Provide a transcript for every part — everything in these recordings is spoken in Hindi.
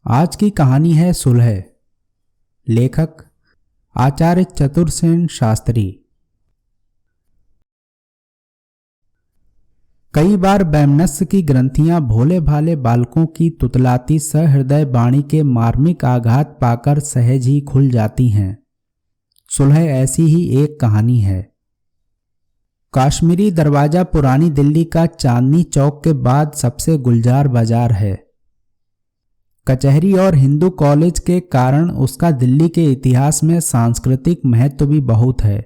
आज की कहानी है सुलह। लेखक आचार्य चतुरसेन शास्त्री। कई बार वैमनस्य की ग्रंथियां भोले भाले बालकों की तुतलाती सहृदय वाणी के मार्मिक आघात पाकर सहज ही खुल जाती हैं। सुलह ऐसी ही एक कहानी है। काश्मीरी दरवाजा पुरानी दिल्ली का चांदनी चौक के बाद सबसे गुलजार बाजार है। कचहरी और हिंदू कॉलेज के कारण उसका दिल्ली के इतिहास में सांस्कृतिक महत्व भी बहुत है।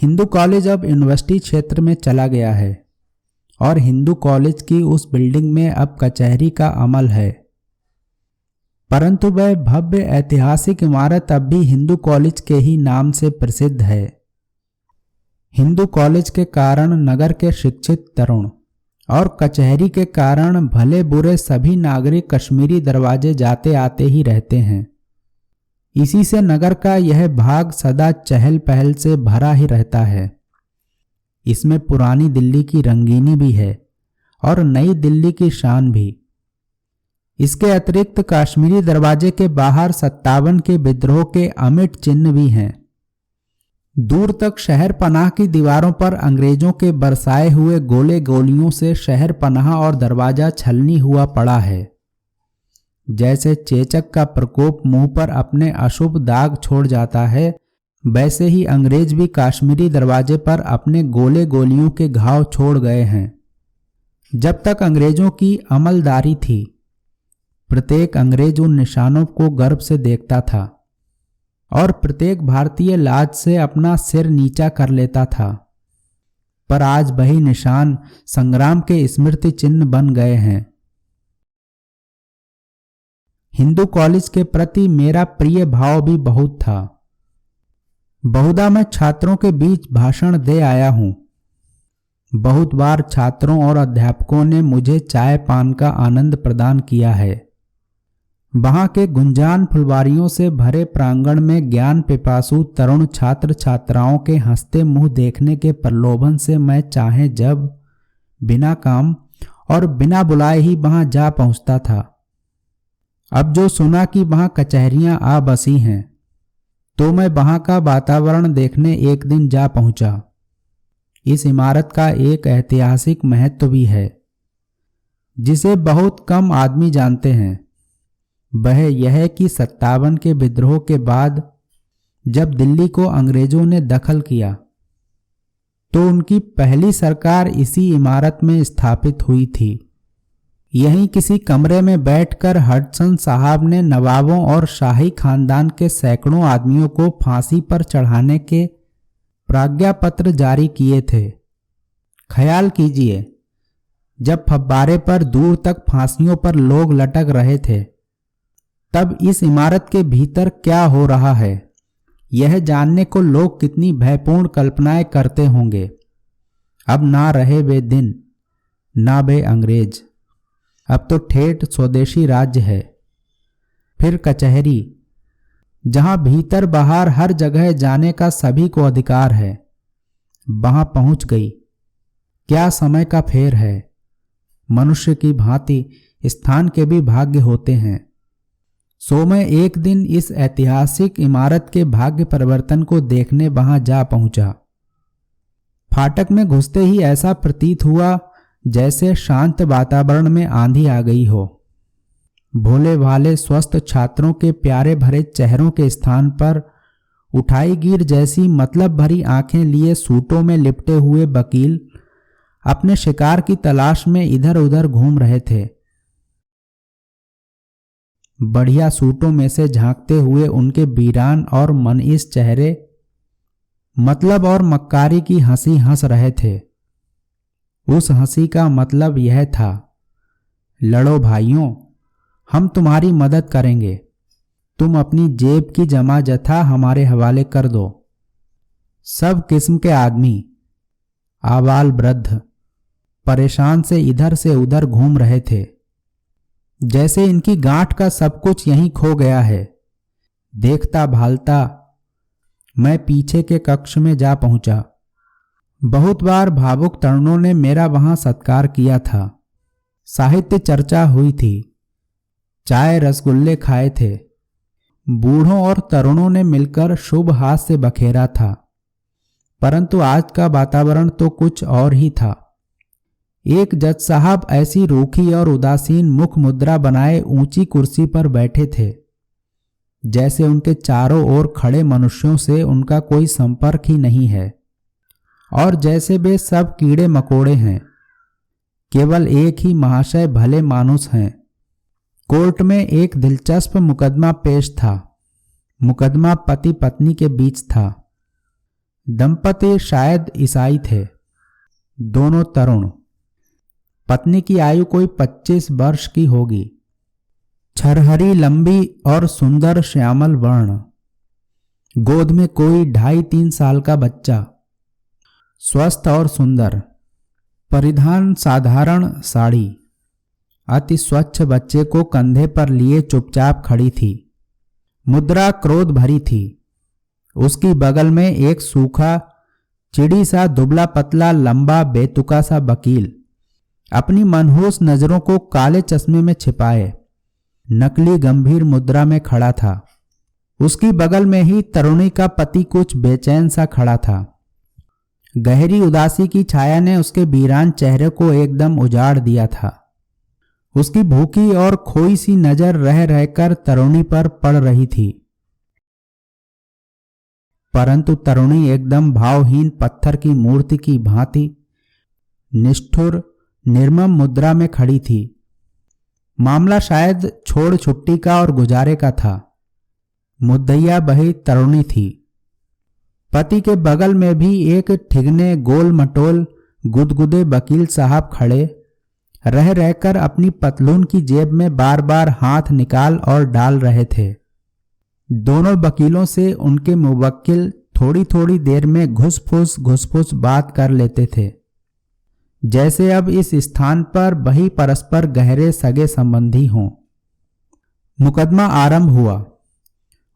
हिंदू कॉलेज अब यूनिवर्सिटी क्षेत्र में चला गया है और हिंदू कॉलेज की उस बिल्डिंग में अब कचहरी का अमल है, परंतु वह भव्य ऐतिहासिक इमारत अब भी हिंदू कॉलेज के ही नाम से प्रसिद्ध है। हिंदू कॉलेज के कारण नगर के शिक्षित तरुण और कचहरी के कारण भले बुरे सभी नागरिक कश्मीरी दरवाजे जाते आते ही रहते हैं। इसी से नगर का यह भाग सदा चहल पहल से भरा ही रहता है। इसमें पुरानी दिल्ली की रंगीनी भी है और नई दिल्ली की शान भी। इसके अतिरिक्त काश्मीरी दरवाजे के बाहर 57 के विद्रोह के अमिट चिन्ह भी हैं। दूर तक शहर पनाह की दीवारों पर अंग्रेजों के बरसाए हुए गोले गोलियों से शहर पनाह और दरवाजा छलनी हुआ पड़ा है। जैसे चेचक का प्रकोप मुंह पर अपने अशुभ दाग छोड़ जाता है, वैसे ही अंग्रेज भी काश्मीरी दरवाजे पर अपने गोले गोलियों के घाव छोड़ गए हैं। जब तक अंग्रेजों की अमलदारी थी, प्रत्येक अंग्रेज उन निशानों को गर्व से देखता था और प्रत्येक भारतीय लाज से अपना सिर नीचा कर लेता था। पर आज वही निशान संग्राम के स्मृति चिन्ह बन गए हैं। हिंदू कॉलेज के प्रति मेरा प्रिय भाव भी बहुत था। बहुधा मैं छात्रों के बीच भाषण दे आया हूं। बहुत बार छात्रों और अध्यापकों ने मुझे चाय पान का आनंद प्रदान किया है। वहां के गुंजान फुलवारियों से भरे प्रांगण में ज्ञान पिपासु तरुण छात्र छात्राओं के हंसते मुंह देखने के प्रलोभन से मैं चाहे जब बिना काम और बिना बुलाए ही वहां जा पहुंचता था। अब जो सुना कि वहां कचहरियां आ बसी हैं, तो मैं वहां का वातावरण देखने एक दिन जा पहुंचा। इस इमारत का एक ऐतिहासिक महत्व भी है, जिसे बहुत कम आदमी जानते हैं। वह यह कि 57 के विद्रोह के बाद जब दिल्ली को अंग्रेजों ने दखल किया, तो उनकी पहली सरकार इसी इमारत में स्थापित हुई थी। यहीं किसी कमरे में बैठकर हडसन साहब ने नवाबों और शाही खानदान के सैकड़ों आदमियों को फांसी पर चढ़ाने के प्राज्ञापत्र जारी किए थे। ख्याल कीजिए, जब फव्वारे पर दूर तक फांसियों पर लोग लटक रहे थे, तब इस इमारत के भीतर क्या हो रहा है, यह जानने को लोग कितनी भयपूर्ण कल्पनाएं करते होंगे। अब ना रहे वे दिन, ना वे अंग्रेज, अब तो ठेठ स्वदेशी राज्य है। फिर कचहरी, जहां भीतर बाहर हर जगह जाने का सभी को अधिकार है, वहां पहुंच गई। क्या समय का फेर है। मनुष्य की भांति स्थान के भी भाग्य होते हैं। सो मैं एक दिन इस ऐतिहासिक इमारत के भाग्य परिवर्तन को देखने वहां जा पहुंचा। फाटक में घुसते ही ऐसा प्रतीत हुआ जैसे शांत वातावरण में आंधी आ गई हो। भोले भाले स्वस्थ छात्रों के प्यारे भरे चेहरों के स्थान पर उठाई गिर जैसी मतलब भरी आंखें लिए सूटों में लिपटे हुए वकील अपने शिकार की तलाश में इधर उधर घूम रहे थे। बढ़िया सूटों में से झांकते हुए उनके वीरान और मनईस चेहरे मतलब और मक्कारी की हंसी हंस रहे थे। उस हंसी का मतलब यह था, लड़ो भाइयों, हम तुम्हारी मदद करेंगे। तुम अपनी जेब की जमा जथा हमारे हवाले कर दो। सब किस्म के आदमी, आबाल वृद्ध, परेशान से इधर से उधर घूम रहे थे, जैसे इनकी गांठ का सब कुछ यहीं खो गया है। देखता भालता मैं पीछे के कक्ष में जा पहुंचा। बहुत बार भावुक तरुणों ने मेरा वहां सत्कार किया था। साहित्य चर्चा हुई थी। चाय रसगुल्ले खाए थे। बूढ़ों और तरुणों ने मिलकर शुभ हाथ से बखेरा था। परंतु आज का वातावरण तो कुछ और ही था। एक जज साहब ऐसी रूखी और उदासीन मुख मुद्रा बनाए ऊंची कुर्सी पर बैठे थे, जैसे उनके चारों ओर खड़े मनुष्यों से उनका कोई संपर्क ही नहीं है और जैसे वे सब कीड़े मकोड़े हैं। केवल एक ही महाशय भले मानुस हैं। कोर्ट में एक दिलचस्प मुकदमा पेश था। मुकदमा पति पत्नी के बीच था। दंपति शायद ईसाई थे, दोनों तरुण। पत्नी की आयु कोई 25 वर्ष की होगी। छरहरी लंबी और सुंदर श्यामल वर्ण। गोद में कोई 2.5-3 साल का बच्चा। स्वस्थ और सुंदर। परिधान साधारण साड़ी। अति स्वच्छ बच्चे को कंधे पर लिए चुपचाप खड़ी थी। मुद्रा क्रोध भरी थी। उसकी बगल में एक सूखा चिड़ी सा दुबला पतला लंबा बेतुका सा वकील अपनी मनहूस नजरों को काले चश्मे में छिपाए नकली गंभीर मुद्रा में खड़ा था। उसकी बगल में ही तरुणी का पति कुछ बेचैन सा खड़ा था। गहरी उदासी की छाया ने उसके वीरान चेहरे को एकदम उजाड़ दिया था। उसकी भूखी और खोई सी नजर रह रहकर तरुणी पर पड़ रही थी। परंतु तरुणी एकदम भावहीन पत्थर की मूर्ति की भांति निष्ठुर निर्मम मुद्रा में खड़ी थी। मामला शायद छोड़ छुट्टी का और गुजारे का था। मुद्दइया बही तरुणी थी। पति के बगल में भी एक ठिगने गोल मटोल गुदगुदे वकील साहब खड़े रह रहकर अपनी पतलून की जेब में बार बार हाथ निकाल और डाल रहे थे। दोनों वकीलों से उनके मुवक्किल थोड़ी थोड़ी देर में घुसफुस बात कर लेते थे, जैसे अब इस स्थान पर वही परस्पर गहरे सगे संबंधी हों। मुकदमा आरंभ हुआ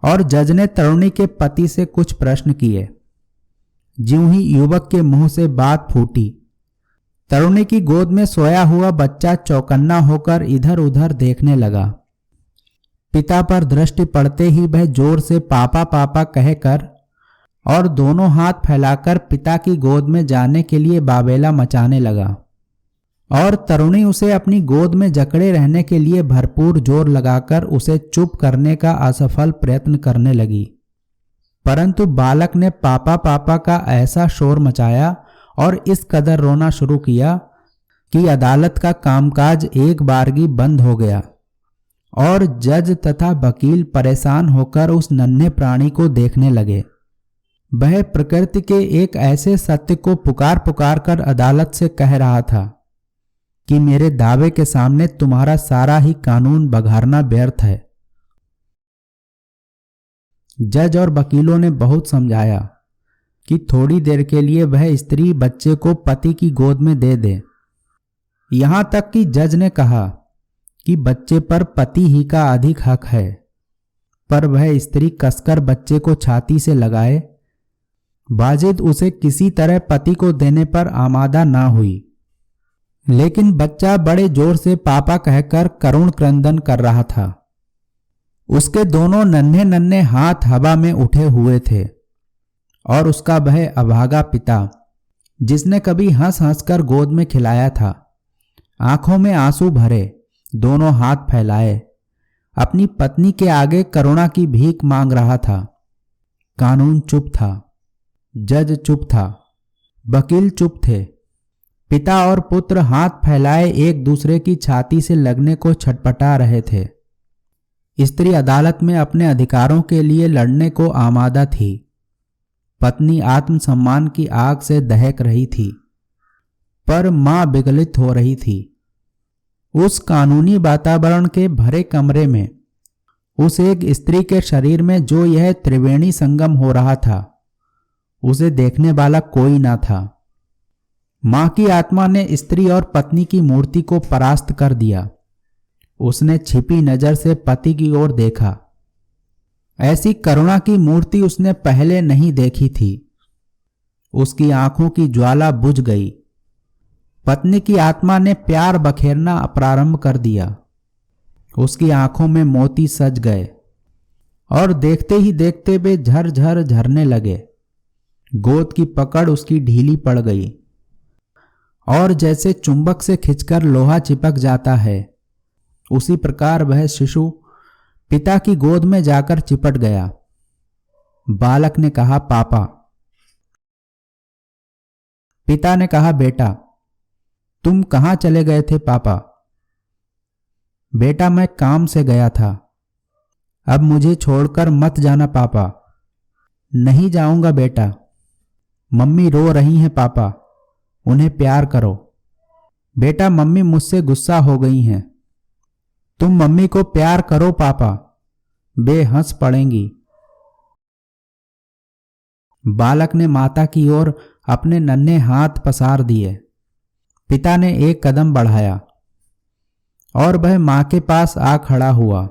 और जज ने तरुणी के पति से कुछ प्रश्न किए। ज्यों ही युवक के मुंह से बात फूटी, तरुणी की गोद में सोया हुआ बच्चा चौकन्ना होकर इधर उधर देखने लगा। पिता पर दृष्टि पड़ते ही वह जोर से पापा पापा कहकर और दोनों हाथ फैलाकर पिता की गोद में जाने के लिए बाबेला मचाने लगा और तरुणी उसे अपनी गोद में जकड़े रहने के लिए भरपूर जोर लगाकर उसे चुप करने का असफल प्रयत्न करने लगी। परंतु बालक ने पापा पापा का ऐसा शोर मचाया और इस कदर रोना शुरू किया कि अदालत का कामकाज एक बारगी बंद हो गया और जज तथा वकील परेशान होकर उस नन्हे प्राणी को देखने लगे। वह प्रकृति के एक ऐसे सत्य को पुकार पुकार कर अदालत से कह रहा था कि मेरे दावे के सामने तुम्हारा सारा ही कानून बघारना व्यर्थ है। जज और वकीलों ने बहुत समझाया कि थोड़ी देर के लिए वह स्त्री बच्चे को पति की गोद में दे दे। यहां तक कि जज ने कहा कि बच्चे पर पति ही का अधिक हक है, पर वह स्त्री कसकर बच्चे को छाती से लगाए बाजिद उसे किसी तरह पति को देने पर आमादा ना हुई। लेकिन बच्चा बड़े जोर से पापा कहकर करुण क्रंदन कर रहा था। उसके दोनों नन्हे नन्हे हाथ हवा में उठे हुए थे और उसका वह अभागा पिता, जिसने कभी हंस हंसकर गोद में खिलाया था, आंखों में आंसू भरे दोनों हाथ फैलाए अपनी पत्नी के आगे करुणा की भीख मांग रहा था। कानून चुप था, जज चुप था, वकील चुप थे। पिता और पुत्र हाथ फैलाए एक दूसरे की छाती से लगने को छटपटा रहे थे। स्त्री अदालत में अपने अधिकारों के लिए लड़ने को आमादा थी। पत्नी आत्मसम्मान की आग से दहक रही थी, पर मां विगलित हो रही थी। उस कानूनी वातावरण के भरे कमरे में उस एक स्त्री के शरीर में जो यह त्रिवेणी संगम हो रहा था, उसे देखने वाला कोई ना था। मां की आत्मा ने स्त्री और पत्नी की मूर्ति को परास्त कर दिया। उसने छिपी नजर से पति की ओर देखा। ऐसी करुणा की मूर्ति उसने पहले नहीं देखी थी। उसकी आंखों की ज्वाला बुझ गई। पत्नी की आत्मा ने प्यार बखेरना प्रारंभ कर दिया। उसकी आंखों में मोती सज गए और देखते ही देखते वे झरझर झरने लगे। गोद की पकड़ उसकी ढीली पड़ गई और जैसे चुंबक से खिंचकर लोहा चिपक जाता है, उसी प्रकार वह शिशु पिता की गोद में जाकर चिपट गया। बालक ने कहा, पापा। पिता ने कहा, बेटा तुम कहां चले गए थे पापा? बेटा मैं काम से गया था। अब मुझे छोड़कर मत जाना पापा। नहीं जाऊंगा बेटा। मम्मी रो रही हैं पापा, उन्हें प्यार करो। बेटा मम्मी मुझसे गुस्सा हो गई हैं। तुम मम्मी को प्यार करो पापा, वे हंस पड़ेंगी। बालक ने माता की ओर अपने नन्हे हाथ पसार दिए। पिता ने एक कदम बढ़ाया और वह मां के पास आ खड़ा हुआ।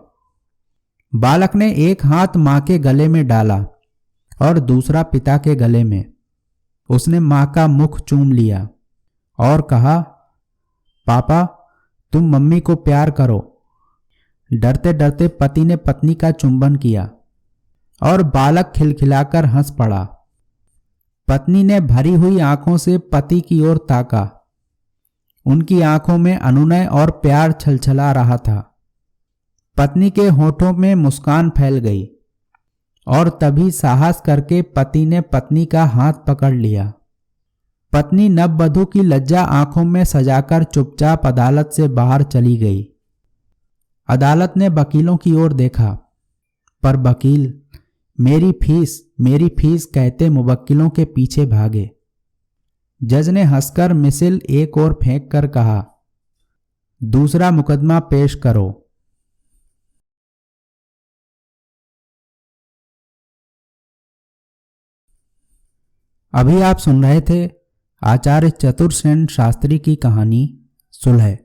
बालक ने एक हाथ मां के गले में डाला और दूसरा पिता के गले में। उसने मां का मुख चूम लिया और कहा, पापा तुम मम्मी को प्यार करो। डरते डरते पति ने पत्नी का चुंबन किया और बालक खिलखिलाकर हंस पड़ा। पत्नी ने भरी हुई आंखों से पति की ओर ताका। उनकी आंखों में अनुनय और प्यार छलछला रहा था। पत्नी के होठों में मुस्कान फैल गई और तभी साहस करके पति ने पत्नी का हाथ पकड़ लिया। पत्नी नववधू की लज्जा आंखों में सजाकर चुपचाप अदालत से बाहर चली गई। अदालत ने वकीलों की ओर देखा, पर वकील मेरी फीस कहते मुवक्किलों के पीछे भागे। जज ने हंसकर मिसिल एक ओर फेंक कर कहा, दूसरा मुकदमा पेश करो। अभी आप सुन रहे थे आचार्य चतुरसेन शास्त्री की कहानी सुलह।